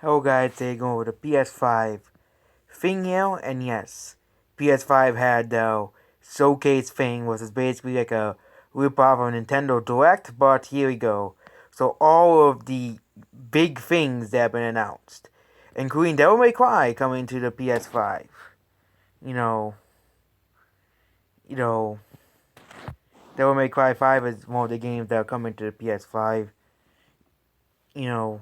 Hello guys, today going over the PS5 thing here, and yes, PS5 had the showcase thing, which is basically like a rip-off of Nintendo Direct, but here we go. So all of the big things that have been announced, including Devil May Cry coming to the PS5. You know, you know, Devil May Cry 5 is one of the games that are coming to the PS5. You know,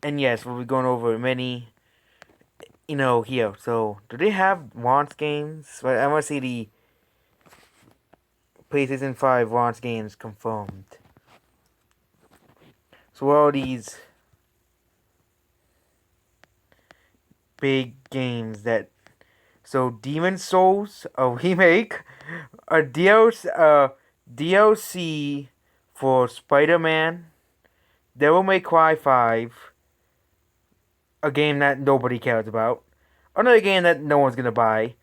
and yes, we'll be going over many here. So, do they have launch games? But I want to see the PlayStation 5 launch games confirmed. So, all these big games that. So, Demon Souls, a remake, a DLC for Spider Man, Devil May Cry 5, a game that nobody cares about, another game that no one's gonna buy,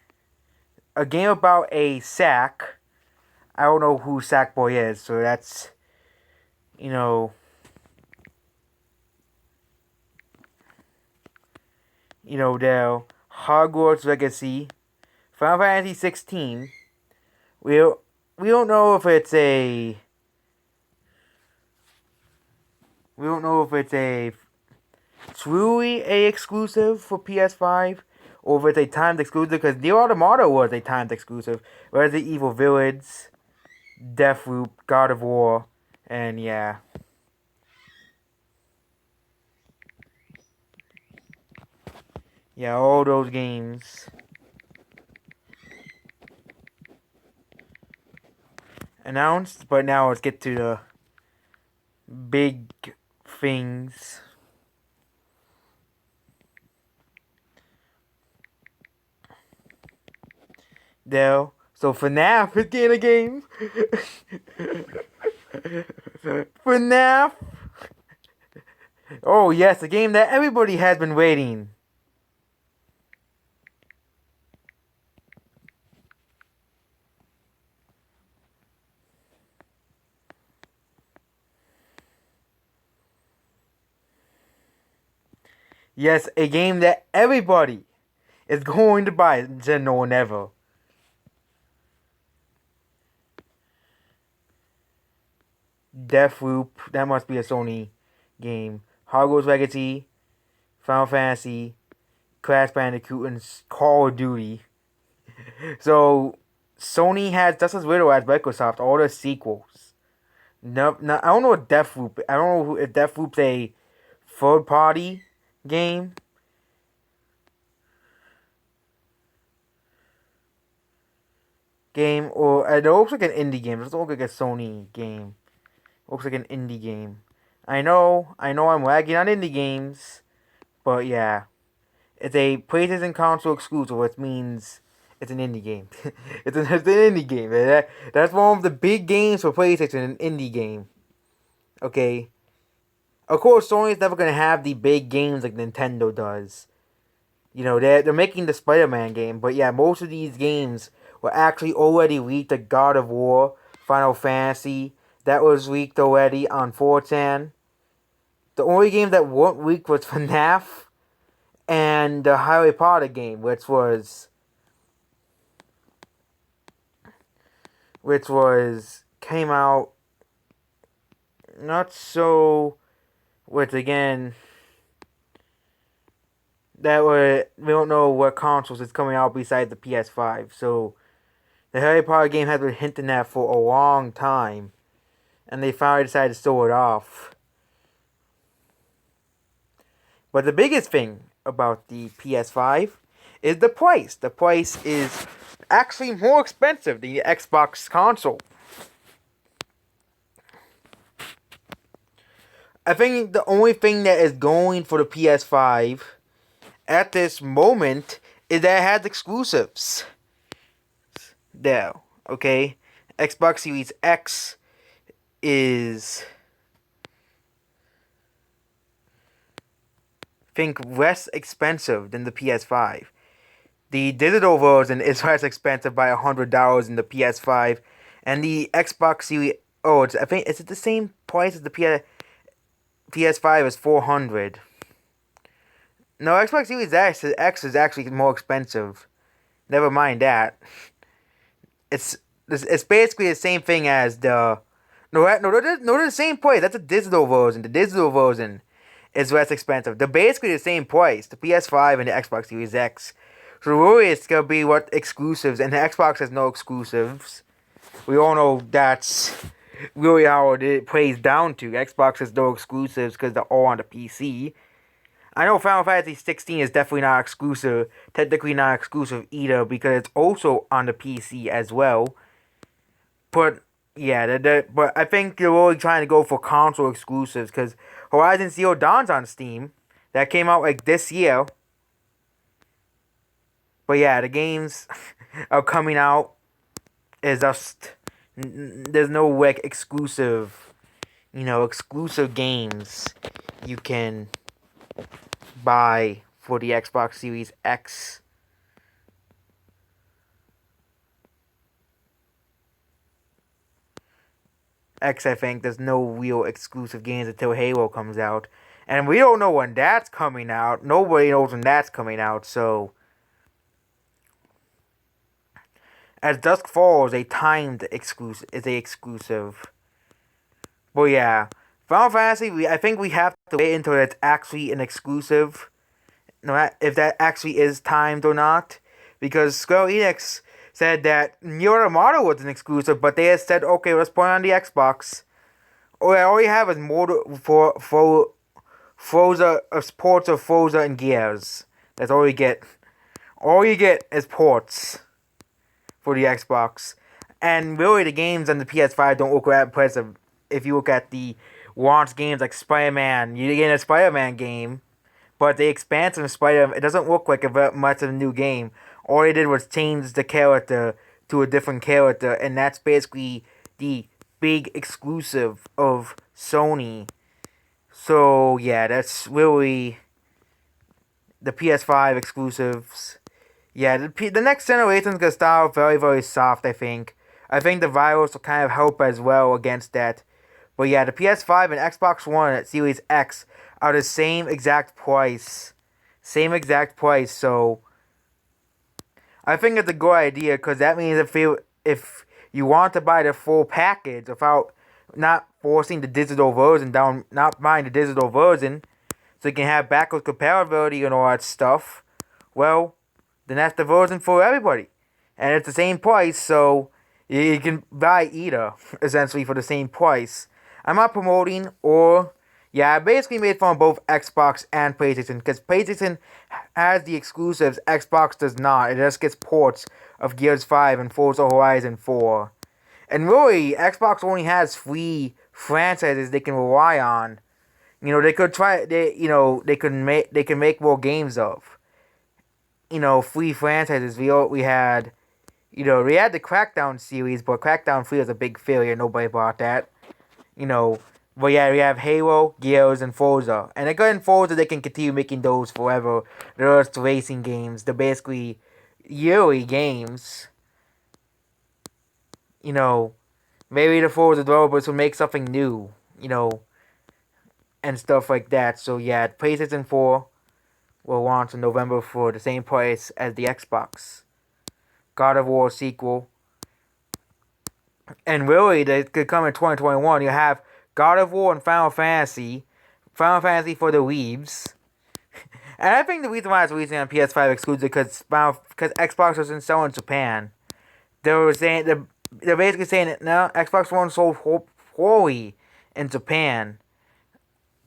a game about a sack. I don't know who Sackboy is, so that's, you know, the Hogwarts Legacy, Final Fantasy 16. We don't know if it's a truly a exclusive for PS5 or if it's a timed exclusive because Nier Automata was a timed exclusive. Resident Evil Village, Deathloop, God of War, and yeah. Yeah, all those games announced, but now let's get to the big things. There. So FNAF is getting a game. FNAF. Oh yes, a game that everybody has been waiting. Yes, a game that everybody is going to buy. No one ever. Deathloop. That must be a Sony game. Hogwarts Legacy, Final Fantasy, Crash Bandicoot, and Call of Duty. So Sony has just as little as Microsoft all the sequels. No, I don't know what Deathloop. I don't know if Deathloop's a third-party game. Or it looks like an indie game. It doesn't look like a Sony game. It looks like an indie game. I know I'm lagging on indie games, but yeah. It's a PlayStation console exclusive, which means it's an indie game. It's an indie game. That's one of the big games for PlayStation, an indie game. Okay? Of course, Sony's never going to have the big games like Nintendo does. They're making the Spider-Man game, but yeah, most of these games were actually already leaked. The God of War, Final Fantasy, that was leaked already on 4chan. The only game that weren't leaked was FNAF and the Harry Potter game, which came out not so, which again, we don't know what consoles it's coming out besides the PS5. So the Harry Potter game has been hinting at for a long time, and they finally decided to show it off. But the biggest thing about the PS5 is the price. The price is actually more expensive than the Xbox console. I think the only thing that is going for the PS5 at this moment is that it has exclusives. There, okay? Xbox Series X is, I think, less expensive than the PS5. The digital version is less expensive by $100 in the PS5, and the Xbox Series Oh, it's I think is it the same price as the PS5 is 400. No, Xbox Series X is actually more expensive. Never mind that. It's it's basically the same thing as the they're the same price. That's a digital version. The digital version is less expensive. They're basically the same price. The PS5 and the Xbox Series X. So really, it's gonna be what exclusives, and the Xbox has no exclusives. We all know that's really how it plays down to. Xbox has no exclusives because they're all on the PC. I know Final Fantasy 16 is definitely not exclusive, technically not exclusive either because it's also on the PC as well. But yeah, but I think they're really trying to go for console exclusives because Horizon Zero Dawn's on Steam. That came out like this year. But yeah, the games are coming out. Is just there's no like exclusive, exclusive games you can buy for the Xbox Series X. I think there's no real exclusive games until Halo comes out. And we don't know when that's coming out. Nobody knows when that's coming out, so As Dusk Falls, a timed exclusive is a exclusive. But yeah, Final Fantasy, I think we have to wait until it's actually an exclusive, no matter if that actually is timed or not, because Square Enix said that Nier Automata was an exclusive, but they had said, okay, let's put it on the Xbox. All you have is more for Forza, ports of Forza and Gears. That's all you get. All you get is ports for the Xbox. And really, the games on the PS5 don't look that impressive. If you look at the launch games like Spider-Man, you get a Spider-Man game, but the expansion of Spider-Man, it doesn't look like much of a new game. All they did was change the character to a different character, and that's basically the big exclusive of Sony. So yeah, that's really the PS5 exclusives. Yeah, the next generation's gonna start out very, very soft, I think. I think the virus will kind of help as well against that. But yeah, the PS5 and Xbox One Series X are the same exact price. Same exact price, so I think it's a good idea because that means if you want to buy the full package without not forcing the digital version down, not buying the digital version, so you can have backwards compatibility and all that stuff, well, then that's the version for everybody. And it's the same price, so you can buy either, essentially, for the same price. I'm not promoting yeah, I basically made fun of both Xbox and PlayStation, because PlayStation has the exclusives, Xbox does not. It just gets ports of Gears 5 and Forza Horizon 4. And really, Xbox only has 3 franchises they can rely on. They could try, they can make more games of. 3 franchises. We had, we had the Crackdown series, but Crackdown 3 was a big failure. Nobody bought that. But yeah, we have Halo, Gears, and Forza. And again, Forza, they can continue making those forever. They're just racing games. They're basically yearly games. Maybe the Forza developers will make something new, and stuff like that. So yeah, PlayStation 4 will launch in November for the same price as the Xbox. God of War sequel. And really, they could come in 2021. You have God of War and Final Fantasy. Final Fantasy for the weebs. And I think the reason why it's releasing on PS5 exclusive because Xbox doesn't sell in Japan. They're basically saying that no, Xbox One sold poorly in Japan,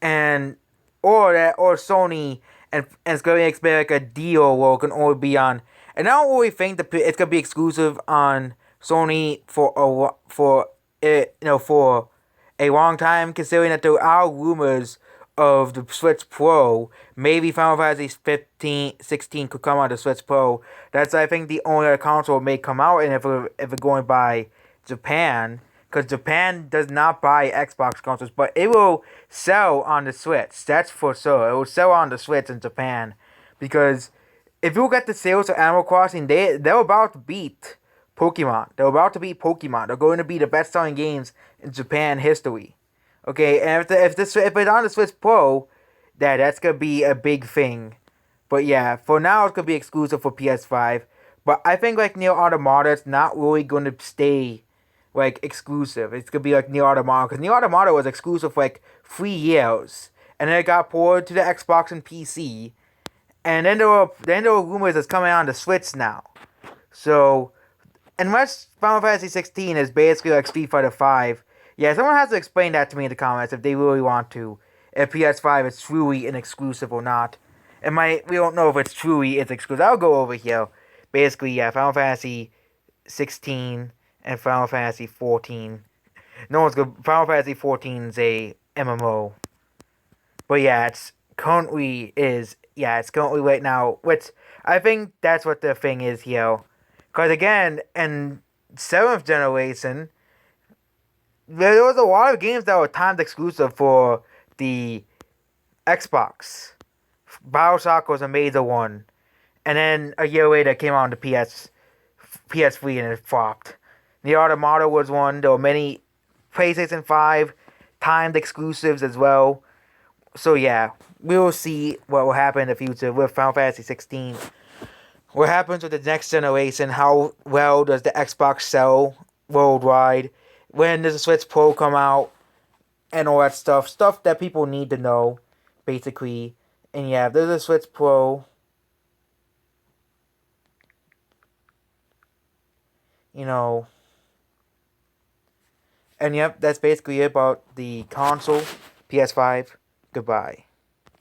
and or Sony and Square Enix made like a deal where it can only be on. And I don't really think that it's gonna be exclusive on Sony for a long time, considering that there are rumors of the Switch Pro. Maybe Final Fantasy 16 could come on the Switch Pro. That's, I think, the only other console it may come out in if it's going by Japan. Because Japan does not buy Xbox consoles, but it will sell on the Switch. That's for sure. It will sell on the Switch in Japan. Because if you look at the sales of Animal Crossing, they're about to beat Pokemon. They're about to beat Pokemon. They're going to be the best-selling games in Japan history. Okay, and if it's on the Switch Pro, that's gonna be a big thing. But yeah, for now it's gonna be exclusive for PS5. But I think like Near Automata is not really gonna stay like exclusive. It's gonna be like Near Automata because Near Automata was exclusive for like 3 years, and then it got ported to the Xbox and PC. And then there were rumors it's coming on the Switch now. So unless Final Fantasy 16 is basically like Street Fighter 5, yeah, someone has to explain that to me in the comments if they really want to. If PS5 is truly an exclusive or not. We don't know if it's truly is exclusive. I'll go over here. Basically, yeah, Final Fantasy 16 and Final Fantasy 14. No one's good. Final Fantasy 14 is a MMO. But yeah, it's currently right now, which I think that's what the thing is here. Because again, in 7th generation, there was a lot of games that were timed exclusive for the Xbox. Bioshock was a major one. And then a year later it came out on the PS3 and it flopped. The Automata was one. There were many PlayStation 5 timed exclusives as well. So yeah, we will see what will happen in the future with Final Fantasy 16. What happens with the next generation? How well does the Xbox sell worldwide? When does the Switch Pro come out? And all that stuff. Stuff that people need to know, basically. And yeah, if there's a Switch Pro, you know. And yep, that's basically it about the console, PS5. Goodbye.